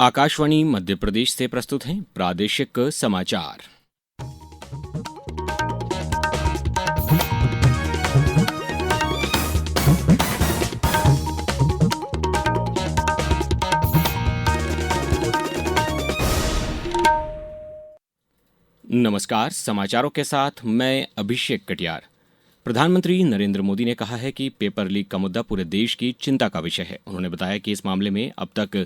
आकाशवाणी मध्य प्रदेश से प्रस्तुत हैं प्रादेशिक समाचार। नमस्कार, समाचारों के साथ मैं अभिषेक कटियार। प्रधानमंत्री नरेंद्र मोदी ने कहा है कि पेपर लीक का मुद्दा पूरे देश की चिंता का विषय है। उन्होंने बताया कि इस मामले में अब तक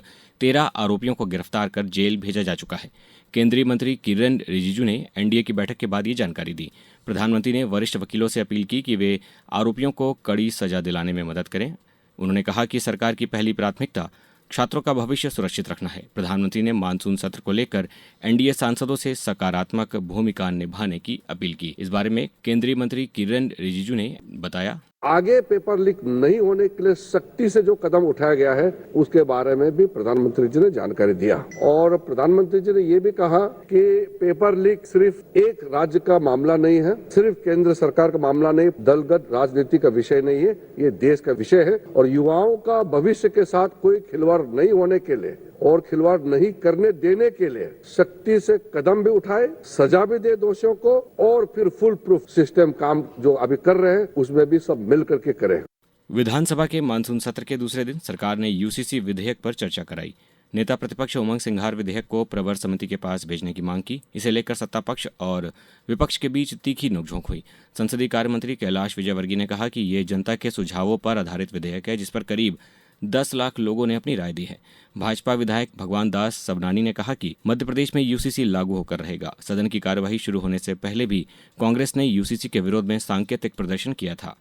13 आरोपियों को गिरफ्तार कर जेल भेजा जा चुका है। केंद्रीय मंत्री किरेन रिजिजू ने एनडीए की बैठक के बाद ये जानकारी दी। प्रधानमंत्री ने वरिष्ठ वकीलों से अपील की कि वे आरोपियों को कड़ी सजा दिलाने में मदद करें। उन्होंने कहा कि सरकार की पहली प्राथमिकता छात्रों का भविष्य सुरक्षित रखना है। प्रधानमंत्री ने मानसून सत्र को लेकर एनडीए सांसदों से सकारात्मक भूमिका निभाने की अपील की। इस बारे में केंद्रीय मंत्री किरेन रिजिजू ने बताया, आगे पेपर लीक नहीं होने के लिए सख्ती से जो कदम उठाया गया है उसके बारे में भी प्रधानमंत्री जी ने जानकारी दिया और प्रधानमंत्री जी ने ये भी कहा कि पेपर लीक सिर्फ एक राज्य का मामला नहीं है, सिर्फ केंद्र सरकार का मामला नहीं, दलगत राजनीति का विषय नहीं है, ये देश का विषय है और युवाओं का भविष्य के साथ कोई खिलवाड़ नहीं होने के लिए और खिलवाड़ नहीं करने देने के लिए सख्ती से कदम भी उठाए, सजा भी दे दोषियों को और फिर फुल प्रूफ सिस्टम काम जो अभी कर रहे हैं उसमें भी सब मिल करके करें। विधानसभा के मानसून सत्र के दूसरे दिन सरकार ने यूसीसी विधेयक पर चर्चा कराई। नेता प्रतिपक्ष उमंग सिंघार विधेयक को प्रवर समिति के पास भेजने की मांग की। इसे लेकर सत्ता पक्ष और विपक्ष के बीच तीखी नोकझोंक हुई। संसदीय कार्य मंत्री कैलाश विजयवर्गीय ने कहा कि ये जनता के सुझावों पर आधारित विधेयक है जिस पर करीब 10 लाख लोगों ने अपनी राय दी है। भाजपा विधायक भगवान दास सबनानी ने कहा कि मध्य प्रदेश में यूसीसी लागू होकर रहेगा। सदन की कार्यवाही शुरू होने से पहले भी कांग्रेस ने यूसीसी के विरोध में सांकेतिक प्रदर्शन किया था।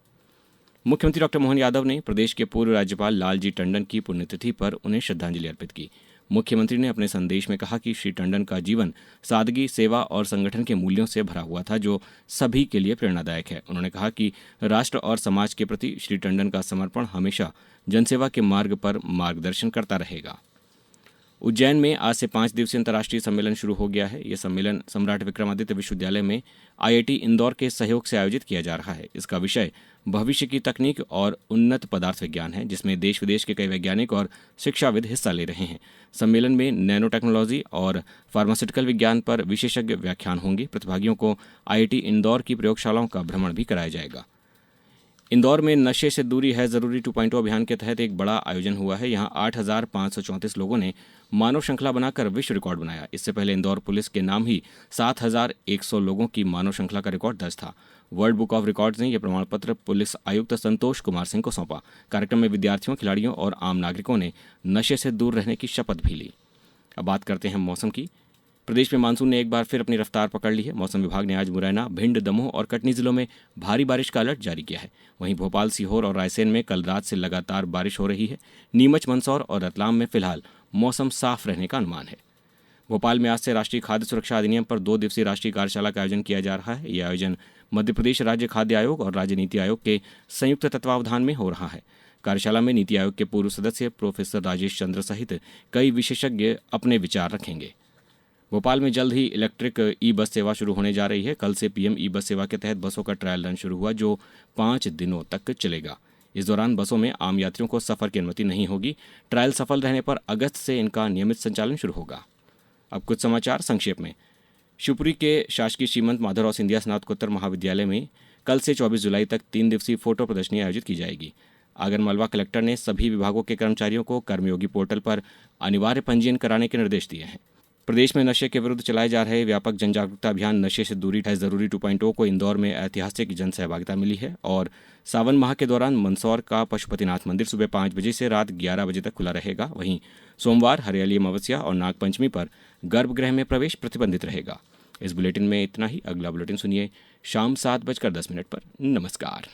मुख्यमंत्री डॉक्टर मोहन यादव ने प्रदेश के पूर्व राज्यपाल लालजी टंडन की पुण्यतिथि पर उन्हें श्रद्धांजलि अर्पित की। मुख्यमंत्री ने अपने संदेश में कहा कि श्री टंडन का जीवन सादगी, सेवा और संगठन के मूल्यों से भरा हुआ था जो सभी के लिए प्रेरणादायक है। उन्होंने कहा कि राष्ट्र और समाज के प्रति श्री टंडन का समर्पण हमेशा जनसेवा के मार्ग पर मार्गदर्शन करता रहेगा। उज्जैन में आज से 5 दिवसीय अंतर्राष्ट्रीय सम्मेलन शुरू हो गया है। यह सम्मेलन सम्राट विक्रमादित्य विश्वविद्यालय में आईआईटी इंदौर के सहयोग से आयोजित किया जा रहा है। इसका विषय भविष्य की तकनीक और उन्नत पदार्थ विज्ञान है, जिसमें देश विदेश के कई वैज्ञानिक और शिक्षाविद हिस्सा ले रहे हैं। सम्मेलन में नैनो टेक्नोलॉजी और फार्मास्यूटिकल विज्ञान पर विशेषज्ञ व्याख्यान होंगे। प्रतिभागियों को आईआईटी इंदौर की प्रयोगशालाओं का भ्रमण भी कराया जाएगा। इंदौर में नशे से दूरी है जरूरी 2.0 अभियान के तहत एक बड़ा आयोजन हुआ है। यहां 8,534 लोगों ने मानव श्रृंखला बनाकर विश्व रिकॉर्ड बनाया। इससे पहले इंदौर पुलिस के नाम ही 7,100 लोगों की मानव श्रृंखला का रिकॉर्ड दर्ज था। वर्ल्ड बुक ऑफ रिकॉर्ड्स ने यह प्रमाण पत्र पुलिस आयुक्त संतोष कुमार सिंह को सौंपा। कार्यक्रम में विद्यार्थियों, खिलाड़ियों और आम नागरिकों ने नशे से दूर रहने की शपथ भी ली। अब बात करते हैं मौसम की। प्रदेश में मानसून ने एक बार फिर अपनी रफ्तार पकड़ ली है। मौसम विभाग ने आज मुरैना, भिंड, दमोह और कटनी जिलों में भारी बारिश का अलर्ट जारी किया है। वहीं भोपाल, सीहोर और रायसेन में कल रात से लगातार बारिश हो रही है। नीमच, मंदसौर और रतलाम में फिलहाल मौसम साफ रहने का अनुमान है। भोपाल में आज से राष्ट्रीय खाद्य सुरक्षा अधिनियम पर 2 दिवसीय राष्ट्रीय कार्यशाला का आयोजन किया जा रहा है। यह आयोजन मध्य प्रदेश राज्य खाद्य आयोग और राज्य नीति आयोग के संयुक्त तत्वावधान में हो रहा है। कार्यशाला में नीति आयोग के पूर्व सदस्य प्रोफेसर राजेश चंद्र सहित कई विशेषज्ञ अपने विचार रखेंगे। भोपाल में जल्द ही इलेक्ट्रिक ई बस सेवा शुरू होने जा रही है। कल से पीएम ई बस सेवा के तहत बसों का ट्रायल रन शुरू हुआ जो 5 दिनों तक चलेगा। इस दौरान बसों में आम यात्रियों को सफर की अनुमति नहीं होगी। ट्रायल सफल रहने पर अगस्त से इनका नियमित संचालन शुरू होगा। अब कुछ समाचार संक्षेप में। शिवपुरी के शासकीय श्रीमंत माधवराव सिंधिया स्नातकोत्तर महाविद्यालय में कल से 24 जुलाई तक 3 दिवसीय फोटो प्रदर्शनी आयोजित की जाएगी। आगरमालवा कलेक्टर ने सभी विभागों के कर्मचारियों को कर्मयोगी पोर्टल पर अनिवार्य पंजीयन कराने के निर्देश दिए हैं। प्रदेश में नशे के विरुद्ध चलाए जा रहे व्यापक जन जागरूकता अभियान नशे से दूरी है जरूरी 2.0 को इंदौर में ऐतिहासिक जन सहभागिता मिली है और सावन माह के दौरान मंदसौर का पशुपतिनाथ मंदिर सुबह 5 बजे से रात 11 बजे तक खुला रहेगा। वहीं सोमवार, हरियाली अमावस्या और नागपंचमी पर गर्भगृह में प्रवेश प्रतिबंधित रहेगा। इस बुलेटिन में इतना ही। अगला बुलेटिन सुनिए शाम 7:10 पर। नमस्कार।